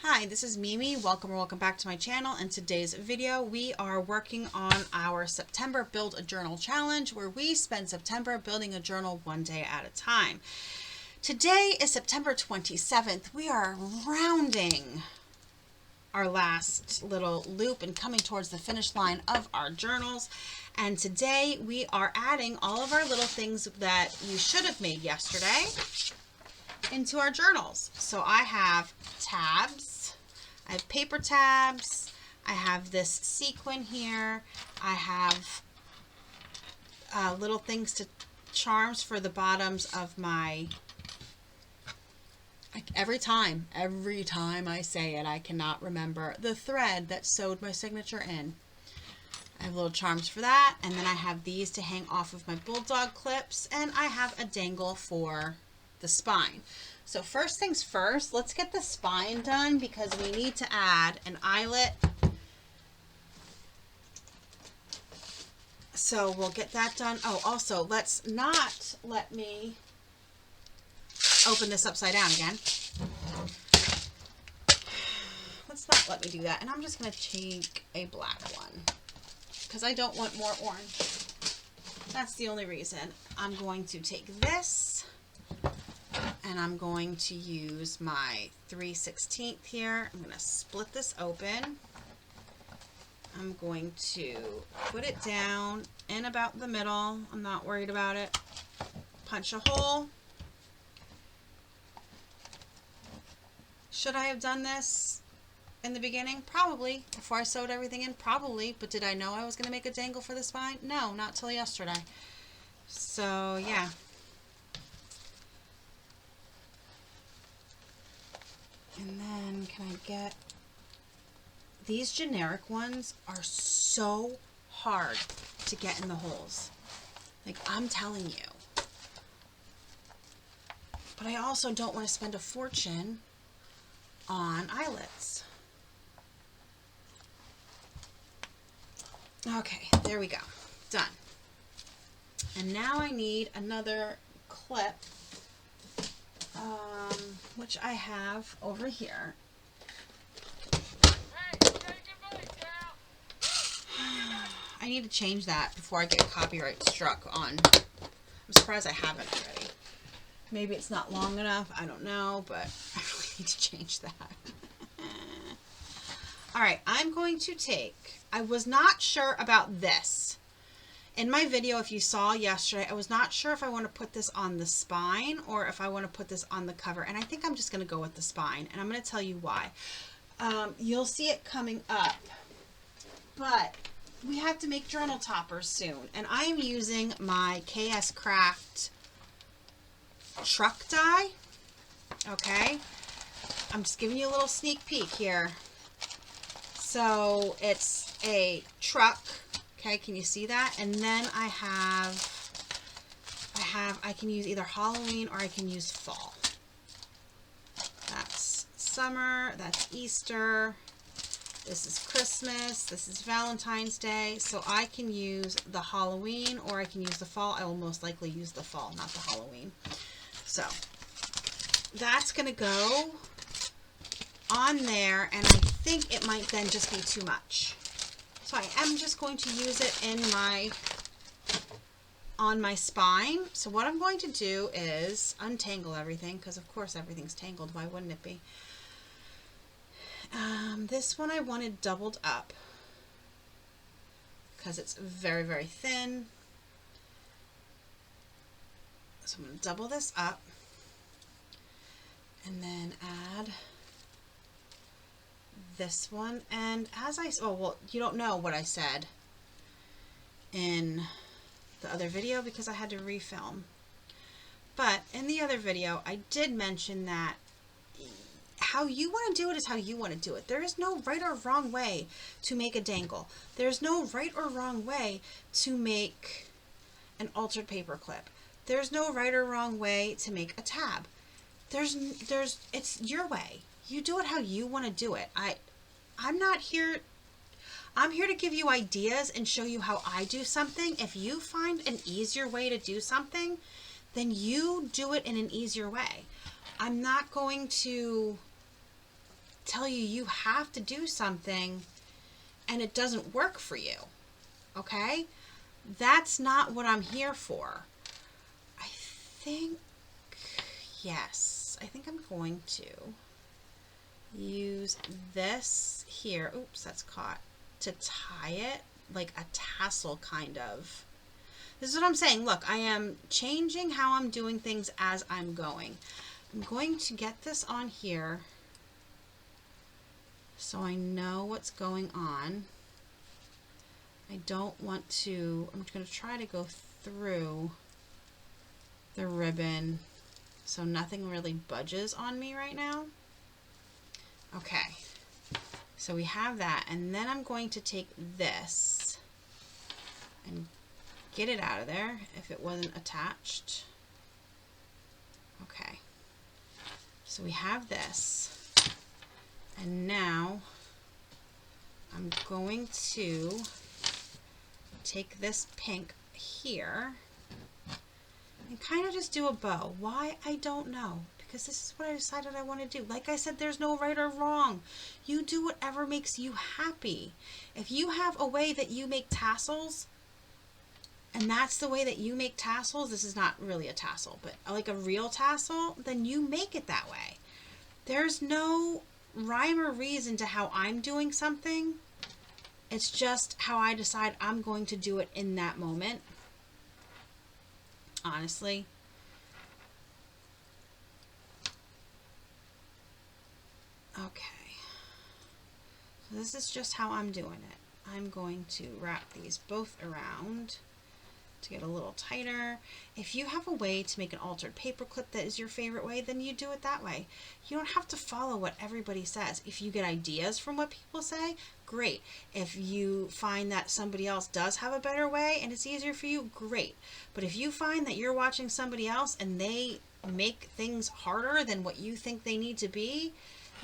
Hi, this is Mimi. Welcome back to my channel. In today's video, we are working on our September Build a Journal Challenge, where we spend September building a journal one day at a time. Today is September 27th. We are rounding our last little loop and coming towards the finish line of our journals. And today we are adding all of our little things that you should have made yesterday into our journals. So I have tabs, I have paper tabs, I have this sequin here, I have little things to charms for the bottoms of my, like every time I say it, I cannot remember the thread that sewed my signature in. I have little charms for that, and then I have these to hang off of my bulldog clips, and I have a dangle for the spine. So first things first, let's get the spine done because we need to add an eyelet. So we'll get that done. Oh, also, let me open this upside down again. Let's not let me do that. And I'm just going to take a black one because I don't want more orange. That's the only reason. I'm going to take this and I'm going to use my 3/16 here. I'm going to split this open. I'm going to put it down in about the middle. I'm not worried about it. Punch a hole. Should I have done this in the beginning? Probably. Before I sewed everything in? Probably. But did I know I was going to make a dangle for the spine? No, not till yesterday. So, yeah. And then can I get... These generic ones are so hard to get in the holes. Like, I'm telling you. But I also don't want to spend a fortune on eyelets. Okay, there we go. Done. And now I need another clip, which I have over here. I need to change that before I get copyright struck on. I'm surprised I haven't already. Maybe it's not long enough. I don't know, but I really need to change that. All right, I'm going to take, I was not sure about this. In my video, if you saw yesterday, I was not sure if I want to put this on the spine or if I want to put this on the cover. And I think I'm just going to go with the spine. And I'm going to tell you why. You'll see it coming up. But we have to make journal toppers soon. And I am using my KS Craft truck die. Okay. I'm just giving you a little sneak peek here. So it's a truck. Okay, can you see that? And then I can use either Halloween or I can use fall. That's summer, that's Easter, this is Christmas, this is Valentine's Day. So I can use the Halloween or I can use the fall. I will most likely use the fall, not the Halloween. So that's going to go on there, and I think it might then just be too much. So I am just going to use it in on my spine. So what I'm going to do is untangle everything, because of course everything's tangled. Why wouldn't it be? This one I wanted doubled up because it's very, very thin. So I'm going to double this up and then add this one. And as you don't know what I said in the other video because I had to refilm. But in the other video, I did mention that how you want to do it is how you want to do it. There is no right or wrong way to make a dangle. There's no right or wrong way to make an altered paper clip. There's no right or wrong way to make a tab. It's your way. You do it how you want to do it. I'm here to give you ideas and show you how I do something. If you find an easier way to do something, then you do it in an easier way. I'm not going to tell you you have to do something and it doesn't work for you. Okay? That's not what I'm here for. I think, yes, I think I'm going to use this here. Oops, that's caught. To tie it like a tassel kind of. This is what I'm saying. Look, I am changing how I'm doing things as I'm going. I'm going to get this on here so I know what's going on. I don't want to, I'm going to try to go through the ribbon so nothing really budges on me right now. Okay, so we have that, and then I'm going to take this and get it out of there if it wasn't attached. Okay, so we have this, and now I'm going to take this pink here and kind of just do a bow. Why? I don't know, because this is what I decided I want to do. Like I said, there's no right or wrong. You do whatever makes you happy. If you have a way that you make tassels, and that's the way that you make tassels, this is not really a tassel, but like a real tassel, then you make it that way. There's no rhyme or reason to how I'm doing something. It's just how I decide I'm going to do it in that moment. Honestly. Okay. So this is just how I'm doing it. I'm going to wrap these both around to get a little tighter. If you have a way to make an altered paper clip that is your favorite way, then you do it that way. You don't have to follow what everybody says. If you get ideas from what people say, great. If you find that somebody else does have a better way and it's easier for you, great. But if you find that you're watching somebody else and they make things harder than what you think they need to be,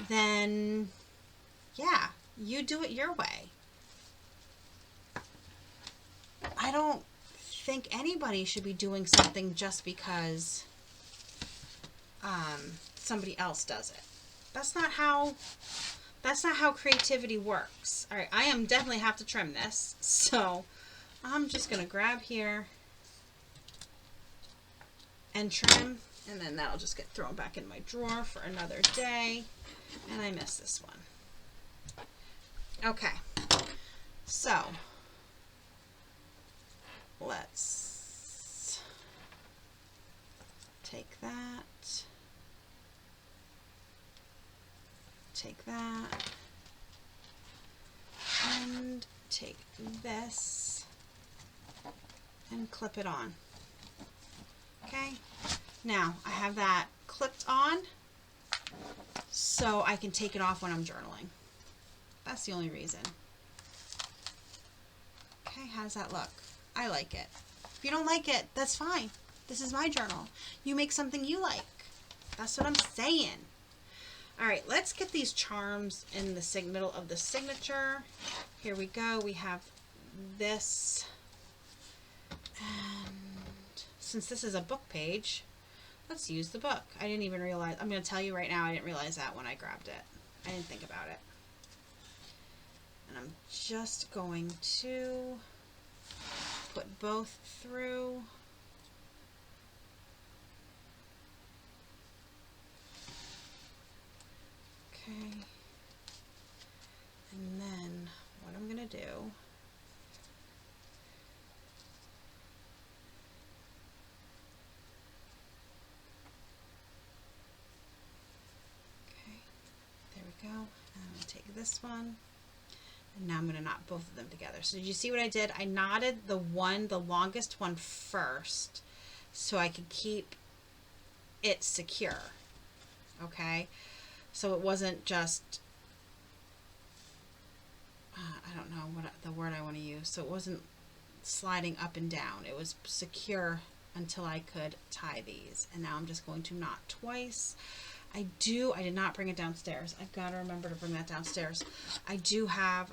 then yeah, you do it your way. I don't think anybody should be doing something just because somebody else does it. That's not how creativity works. All right, I am definitely have to trim this, so I'm just gonna grab here and trim, and then that'll just get thrown back in my drawer for another day. And I missed this one. Okay, so let's take that, and take this and clip it on. Okay, now I have that clipped on so I can take it off when I'm journaling. That's the only reason. Okay, how does that look? I like it. If you don't like it, that's fine. This is my journal. You make something you like. That's what I'm saying. All right, let's get these charms in the middle of the signature. Here we go. We have this. And since this is a book page, let's use the book. I didn't even realize. I'm going to tell you right now, I didn't realize that when I grabbed it. I didn't think about it. And I'm just going to put both through. Okay. And then what I'm going to do, okay, there we go. And I'm going to take this one. And now I'm going to knot both of them together. So did you see what I did? I knotted the longest one first so I could keep it secure. Okay? So it wasn't just, I don't know what the word I want to use. So it wasn't sliding up and down. It was secure until I could tie these. And now I'm just going to knot twice. I did not bring it downstairs. I've got to remember to bring that downstairs. I do have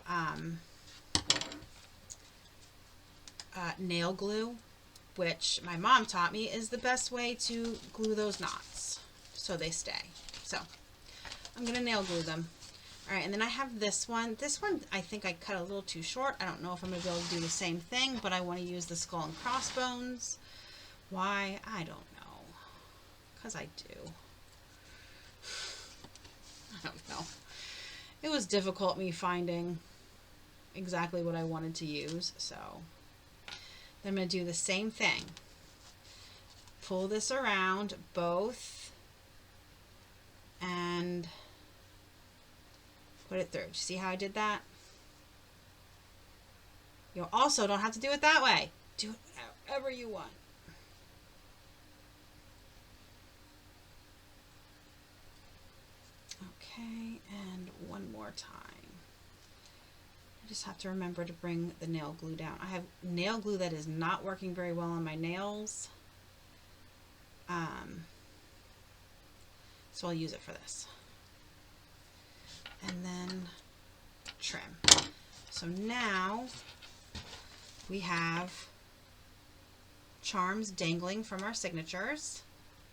nail glue, which my mom taught me is the best way to glue those knots so they stay. So I'm going to nail glue them. All right, and then I have this one. This one I think I cut a little too short. I don't know if I'm going to be able to do the same thing, but I want to use the skull and crossbones. Why? I don't know. Because I do. I don't know. It was difficult me finding exactly what I wanted to use, so then I'm going to do the same thing. Pull this around both and put it through. See how I did that? You also don't have to do it that way. Do it however you want. Okay, and one more time. I just have to remember to bring the nail glue down. I have nail glue that is not working very well on my nails. So I'll use it for this. And then trim. So now we have charms dangling from our signatures.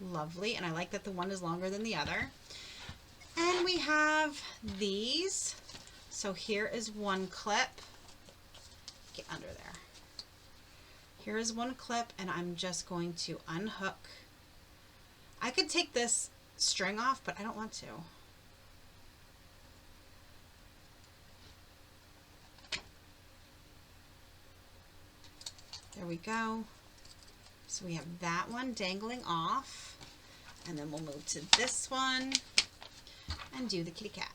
Lovely. And I like that the one is longer than the other. And we have these. So here is one clip. Get under there. Here is one clip, and I'm just going to unhook. I could take this string off, but I don't want to. There we go. So we have that one dangling off, and then we'll move to this one and do the kitty cat.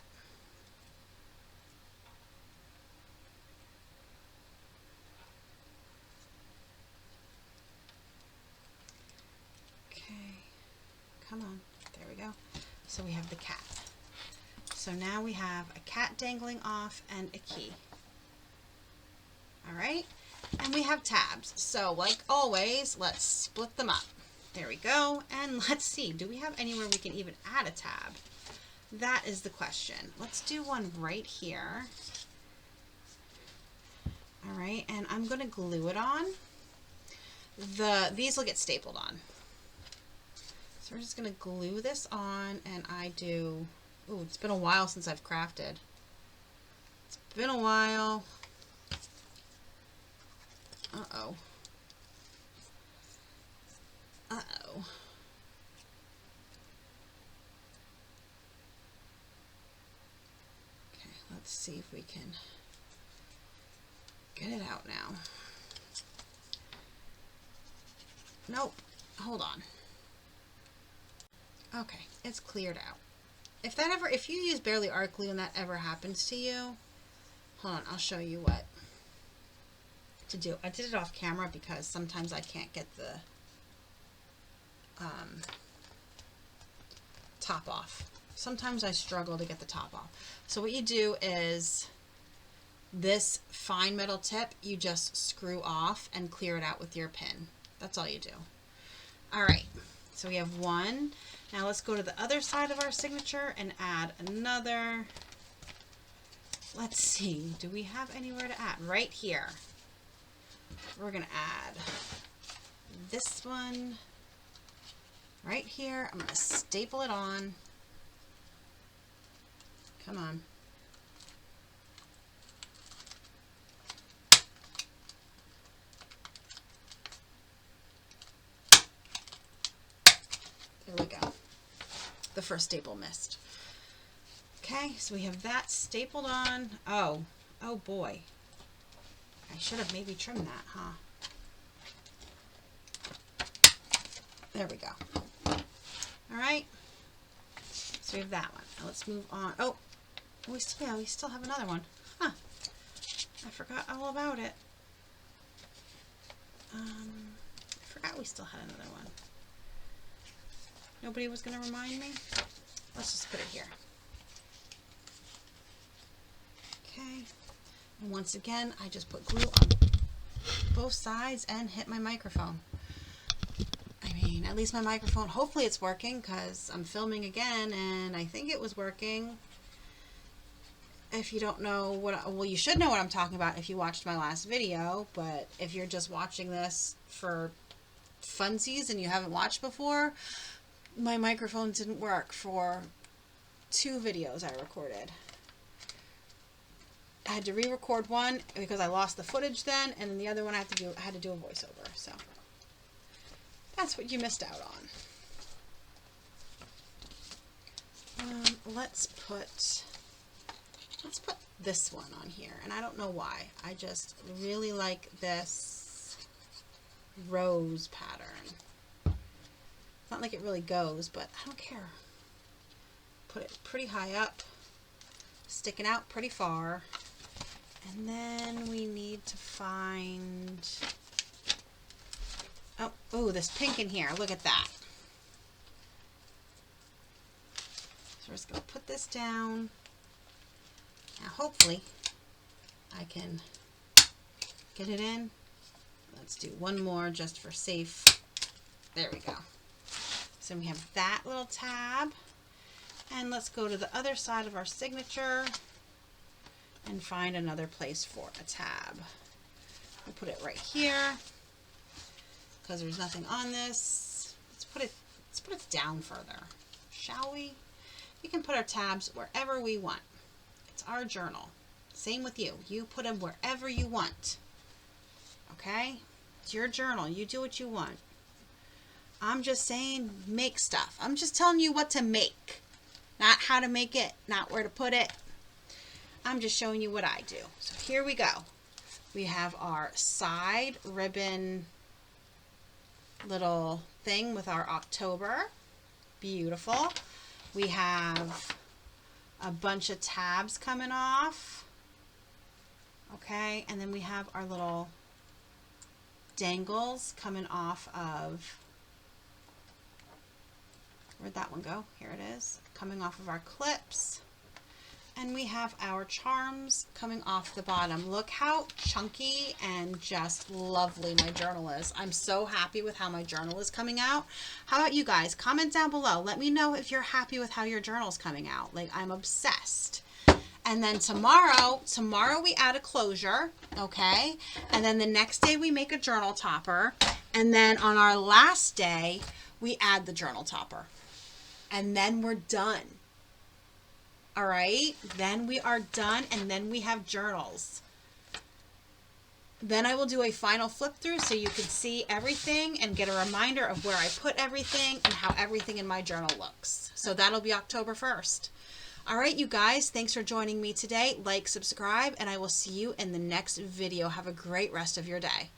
Okay, come on, there we go. So we have the cat. So now we have a cat dangling off and a key. All right. And we have tabs. So like always, let's split them up. There we go. And let's see, do we have anywhere we can even add a tab? That is the question. Let's do one right here. All right, and I'm going to glue it on. These will get stapled on. So we're just going to glue this on, and I do, ooh, it's been a while since I've crafted. It's been a while. Uh-oh. Uh-oh. Okay, let's see if we can get it out now. Nope. Hold on. Okay, it's cleared out. If you use Barely Art Glue and that ever happens to you, hold on, I'll show you what to do. I did it off camera because sometimes I can't get the top off. Sometimes I struggle to get the top off. So what you do is this fine metal tip, you just screw off and clear it out with your pin. That's all you do. All right, so we have one. Now let's go to the other side of our signature and add another. Let's see, do we have anywhere to add? Right here. We're going to add this one right here. I'm going to staple it on. Come on. There we go. The first staple missed. Okay, so we have that stapled on. Oh boy. I should have maybe trimmed that, huh? There we go. All right. So we have that one. Now let's move on. Oh, we still have another one. Huh. I forgot all about it. I forgot we still had another one. Nobody was going to remind me? Let's just put it here. Okay. And once again, I just put glue on both sides and hit my microphone. I mean, at least my microphone, hopefully it's working because I'm filming again and I think it was working. If you don't know well, you should know what I'm talking about if you watched my last video, but if you're just watching this for funsies and you haven't watched before, my microphone didn't work for 2 videos I recorded. I had to re-record one because I lost the footage then, and then the other one I had to do a voiceover. So that's what you missed out on. Let's put this one on here, and I don't know why. I just really like this rose pattern. It's not like it really goes, but I don't care. Put it pretty high up, sticking out pretty far. And then we need to find, oh, this pink in here. Look at that. So we're just going to put this down. Now hopefully I can get it in. Let's do one more just for safe. There we go. So we have that little tab. And let's go to the other side of our signature and find another place for a tab. We'll put it right here because there's nothing on this. Let's put it down further, shall we? We can put our tabs wherever we want. It's our journal. Same with you. You put them wherever you want. Okay? It's your journal. You do what you want. I'm just saying make stuff. I'm just telling you what to make. Not how to make it, not where to put it. I'm just showing you what I do. So here we go. We have our side ribbon little thing with our October. Beautiful. We have a bunch of tabs coming off. Okay, and then we have our little dangles coming off of, where'd that one go? Here it is, coming off of our clips. And we have our charms coming off the bottom. Look how chunky and just lovely my journal is. I'm so happy with how my journal is coming out. How about you guys? Comment down below. Let me know if you're happy with how your journal is coming out. Like, I'm obsessed. And then tomorrow we add a closure, okay? And then the next day we make a journal topper. And then on our last day, we add the journal topper. And then we're done. All right, then we are done, and then we have journals. Then I will do a final flip through so you can see everything and get a reminder of where I put everything and how everything in my journal looks. So that'll be October 1st. All right, you guys, thanks for joining me today. Like, subscribe, and I will see you in the next video. Have a great rest of your day.